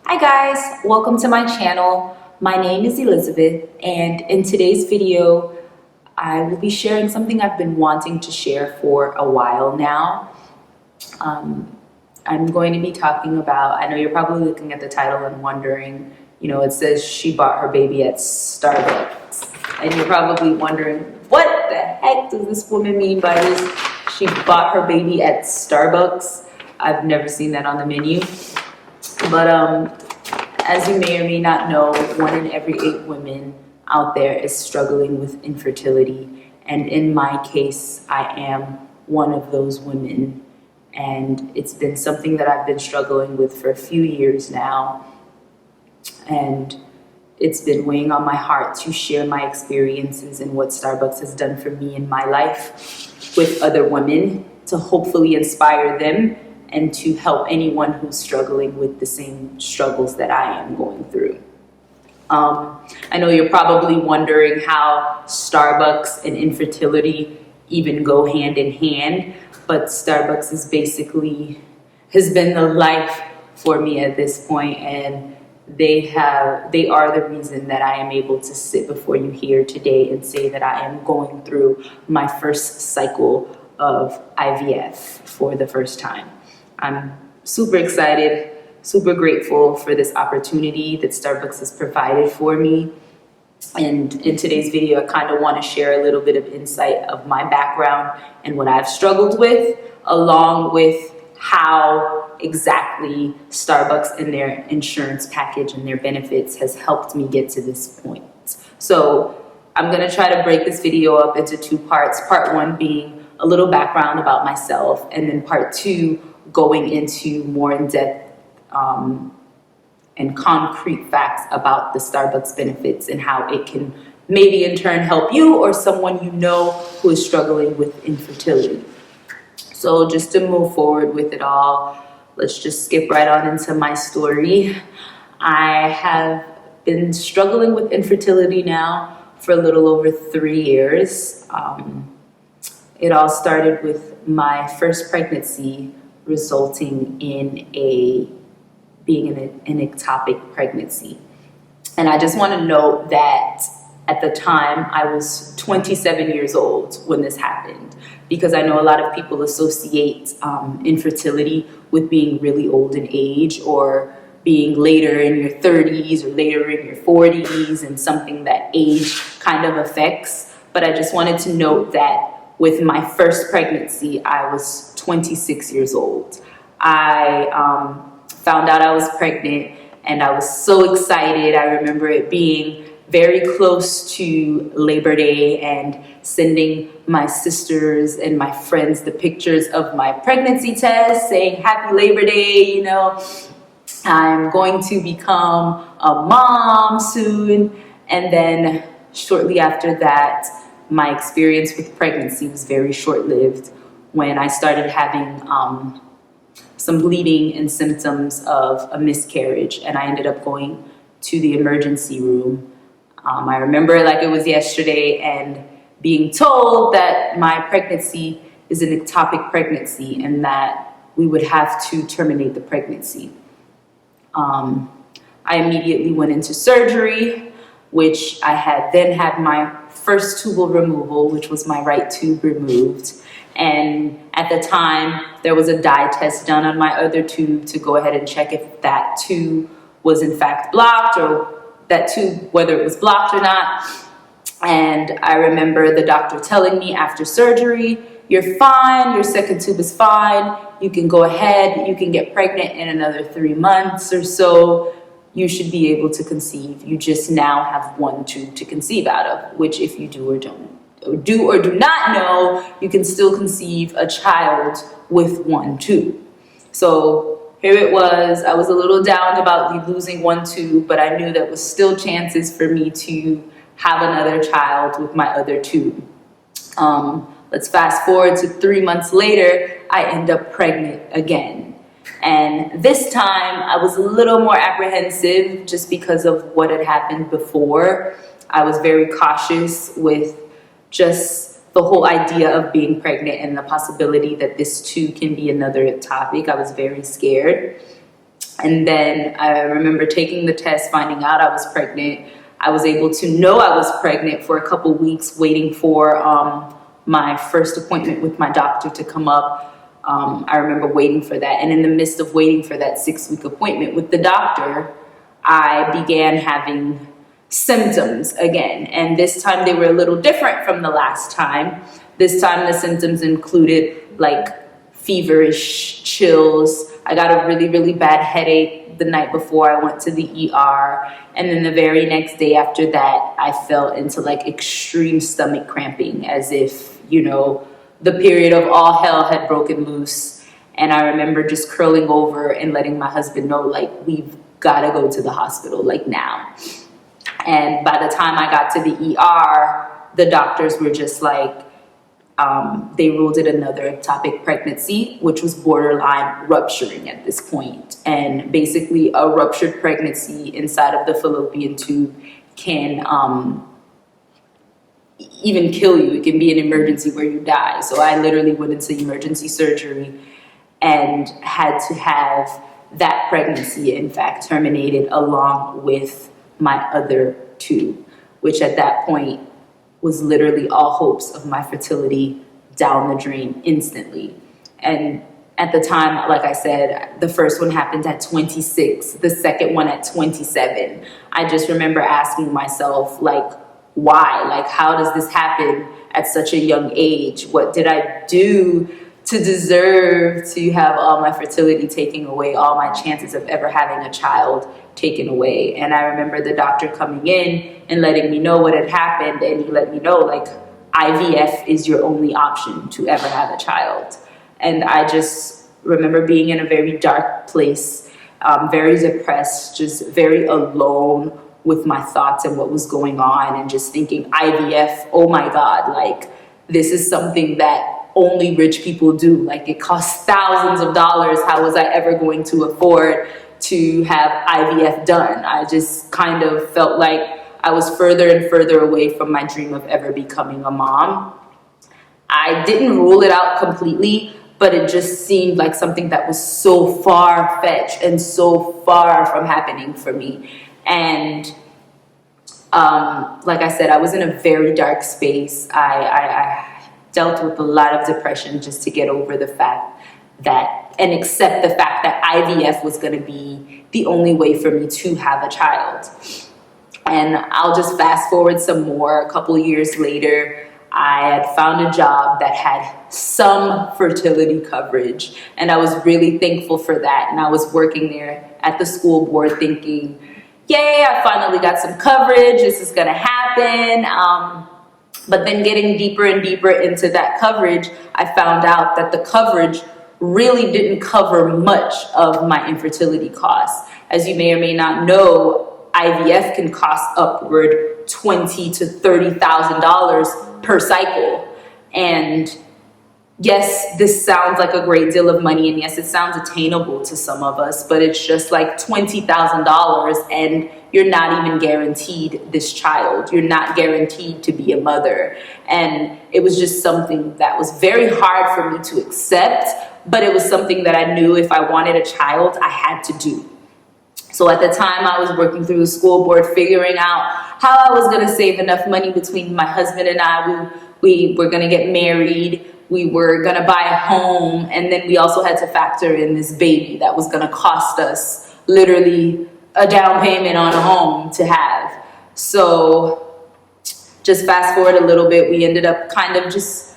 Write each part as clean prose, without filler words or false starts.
Hi guys, welcome to my channel. My name is Elizabeth, and in today's video I will be sharing something I've been wanting to share for a while now. I'm going to be talking about, I know you're probably looking at the title and wondering, it says she bought her baby at Starbucks, and you're probably wondering, what the heck does this woman mean by this? She bought her baby at Starbucks. I've never seen that on the menu. But as you may or may not know, 1 in every 8 women out there is struggling with infertility. And in my case, I am one of those women. And it's been something that I've been struggling with for a few years now. And it's been weighing on my heart to share my experiences and what Starbucks has done for me in my life with other women, to hopefully inspire them and to help anyone who's struggling with the same struggles that I am going through. I know you're probably wondering how Starbucks and infertility even go hand in hand, but Starbucks has been the life for me at this point, and they are the reason that I am able to sit before you here today and say that I am going through my first cycle of IVF for the first time. I'm super excited, super grateful for this opportunity that Starbucks has provided for me. And in today's video, I kind of want to share a little bit of insight of my background and what I've struggled with, along with how exactly Starbucks and their insurance package and their benefits has helped me get to this point. So I'm going to try to break this video up into 2 parts. Part 1 being a little background about myself, and then part 2 going into more in-depth and concrete facts about the Starbucks benefits and how it can maybe in turn help you or someone you know who is struggling with infertility. So just to move forward with it all, let's just skip right on into my story. I have been struggling with infertility now for a little over 3 years. It all started with my first pregnancy, resulting in being an ectopic pregnancy. And I just want to note that at the time I was 27 years old when this happened, because I know a lot of people associate infertility with being really old in age, or being later in your 30s or later in your 40s, and something that age kind of affects. But I just wanted to note that with my first pregnancy, I was 26 years old. I found out I was pregnant, and I was so excited. I remember it being very close to Labor Day, and sending my sisters and my friends the pictures of my pregnancy test saying, "Happy Labor Day, I'm going to become a mom soon." And then shortly after that, my experience with pregnancy was very short-lived, when I started having some bleeding and symptoms of a miscarriage, and I ended up going to the emergency room. I remember it like it was yesterday, and being told that my pregnancy is an ectopic pregnancy and that we would have to terminate the pregnancy. I immediately went into surgery, which I had then had my first tubal removal, which was my right tube removed. And at the time, there was a dye test done on my other tube to go ahead and check if that tube was in fact blocked, or that tube, whether it was blocked or not. And I remember the doctor telling me after surgery, "You're fine, your second tube is fine, you can go ahead, you can get pregnant in another 3 months or so. You should be able to conceive. You just now have 1 tube to conceive out of," which, if you do or do not know, you can still conceive a child with 1 tube. So here it was. I was a little down about losing 1 tube, but I knew there was still chances for me to have another child with my other tube. Let's fast forward to 3 months later, I end up pregnant again. And this time I was a little more apprehensive just because of what had happened before. I was very cautious with just the whole idea of being pregnant and the possibility that this too can be another topic. I was very scared. And then I remember taking the test, finding out I was pregnant. I was able to know I was pregnant for a couple weeks, waiting for my first appointment with my doctor to come up. I remember waiting for that. And in the midst of waiting for that 6-week appointment with the doctor, I began having symptoms again. And this time they were a little different from the last time. This time the symptoms included like feverish chills. I got a really, really bad headache the night before I went to the ER. And then the very next day after that, I fell into like extreme stomach cramping, as if, you know, the period of all hell had broken loose. And I remember just curling over and letting my husband know, like, we've got to go to the hospital, like now. And by the time I got to the ER, the doctors were just like, they ruled it another ectopic pregnancy, which was borderline rupturing at this point. And basically a ruptured pregnancy inside of the fallopian tube can even kill you. It can be an emergency where you die. So I literally went into emergency surgery and had to have that pregnancy, in fact, terminated along with my other two, which at that point was literally all hopes of my fertility down the drain instantly. And at the time, like I said, the first one happened at 26, the second one at 27. I just remember asking myself, like, why? Like, how does this happen at such a young age? What did I do to deserve to have all my fertility taken away, all my chances of ever having a child taken away? And I remember the doctor coming in and letting me know what had happened. And he let me know, like, IVF is your only option to ever have a child. And I just remember being in a very dark place, very depressed, just very alone with my thoughts and what was going on, and just thinking, IVF, oh my God, like, this is something that only rich people do. Like, it costs thousands of dollars. How was I ever going to afford to have IVF done? I just kind of felt like I was further and further away from my dream of ever becoming a mom. I didn't rule it out completely, but it just seemed like something that was so far-fetched and so far from happening for me. And like I said, I was in a very dark space. I dealt with a lot of depression just to get over the fact that, and accept the fact that IVF was going to be the only way for me to have a child. And I'll just fast forward some more. A couple years later, I had found a job that had some fertility coverage, and I was really thankful for that. And I was working there at the school board thinking, yay, I finally got some coverage. This is going to happen. But then getting deeper and deeper into that coverage, I found out that the coverage really didn't cover much of my infertility costs. As you may or may not know, IVF can cost upward $20,000 to $30,000 per cycle. And yes, this sounds like a great deal of money, and yes, it sounds attainable to some of us, but it's just like $20,000, and you're not even guaranteed this child. You're not guaranteed to be a mother. And it was just something that was very hard for me to accept, but it was something that I knew if I wanted a child, I had to do. So at the time, I was working through the school board, figuring out how I was going to save enough money between my husband and I. We were going to get married. We were going to buy a home. And then we also had to factor in this baby that was going to cost us literally a down payment on a home to have. So just fast forward a little bit, we ended up kind of just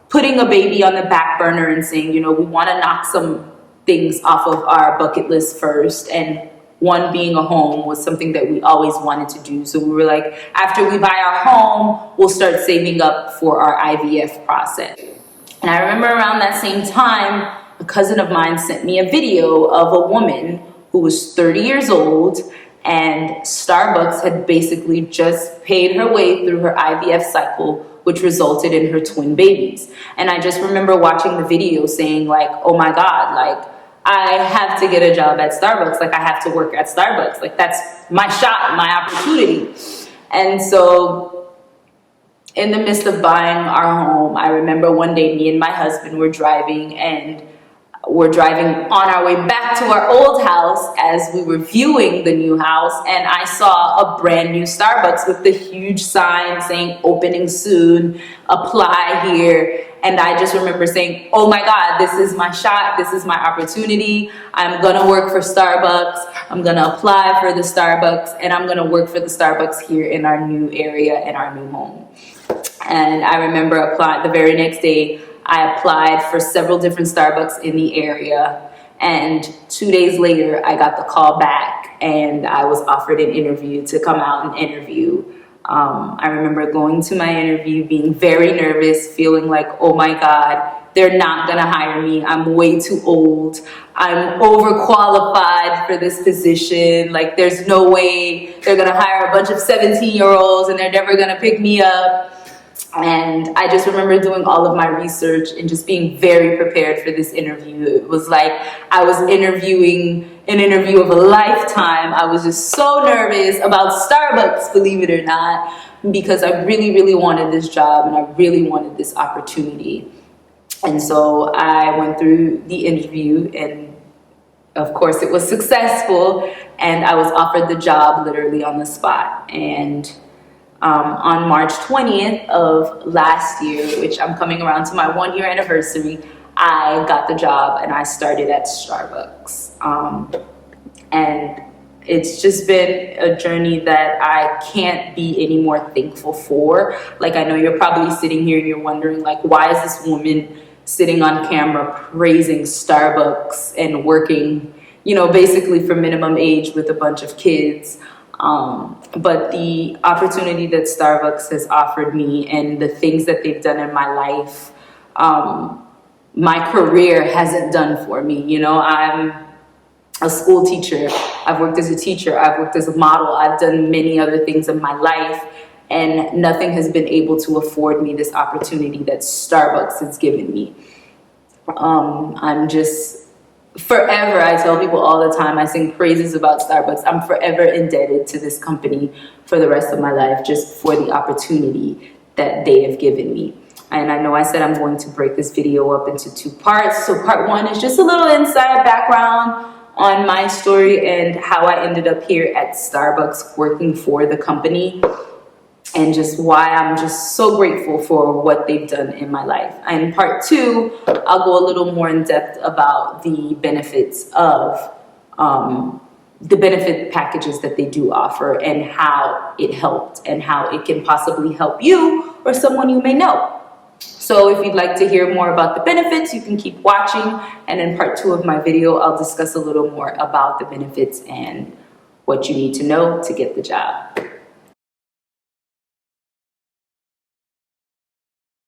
putting a baby on the back burner and saying, you know, we want to knock some things off of our bucket list first. And one being a home was something that we always wanted to do. So we were like, after we buy our home, we'll start saving up for our IVF process. And I remember around that same time, a cousin of mine sent me a video of a woman who was 30 years old, and StarBucks had basically just paid her way through her IVF cycle, which resulted in her twin babies. And I just remember watching the video saying, like, oh my God, like, I have to get a job at StarBucks. Like, I have to work at StarBucks. Like, that's my shot, my opportunity. And so in the midst of buying our home, I remember one day me and my husband were driving, and we're driving on our way back to our old house as we were viewing the new house, and I saw a brand new Starbucks with the huge sign saying opening soon, apply here. And I just remember saying, oh my God, this is my shot. This is my opportunity. I'm going to work for Starbucks. I'm going to apply for the Starbucks, and I'm going to work for the Starbucks here in our new area, in our new home. And I remember applying the very next day. I applied for several different Starbucks in the area, and 2 days later I got the call back and I was offered an interview to come out and interview. I remember going to my interview being very nervous, feeling like, oh my God, they're not gonna hire me. I'm way too old. I'm overqualified for this position. Like, there's no way they're gonna hire a bunch of 17-year-olds and they're never gonna pick me up. And I just remember doing all of my research and just being very prepared for this interview. It was like I was interviewing an interview of a lifetime. I was just so nervous about Starbucks, believe it or not, because I really, really wanted this job and I really wanted this opportunity. And so I went through the interview, and of course it was successful, and I was offered the job literally on the spot. And on March 20th of last year, which I'm coming around to my 1-year anniversary, I got the job and I started at Starbucks. And it's just been a journey that I can't be any more thankful for. Like, I know you're probably sitting here and you're wondering, like, why is this woman sitting on camera praising Starbucks and working, you know, basically for minimum age with a bunch of kids? But the opportunity that Starbucks has offered me and the things that they've done in my life, my career hasn't done for me. You know, I'm a school teacher. I've worked as a teacher. I've worked as a model. I've done many other things in my life, and nothing has been able to afford me this opportunity that Starbucks has given me. I'm just forever, I tell people all the time, I sing praises about Starbucks. I'm forever indebted to this company for the rest of my life, just for the opportunity that they have given me. And I know I said I'm going to break this video up into 2 parts. So part 1 is just a little inside background on my story and how I ended up here at Starbucks working for the company, and just why I'm just so grateful for what they've done in my life. And part 2, I'll go a little more in depth about the benefits of the benefit packages that they do offer, and how it helped and how it can possibly help you or someone you may know. So if you'd like to hear more about the benefits, you can keep watching. And in part 2 of my video, I'll discuss a little more about the benefits and what you need to know to get the job.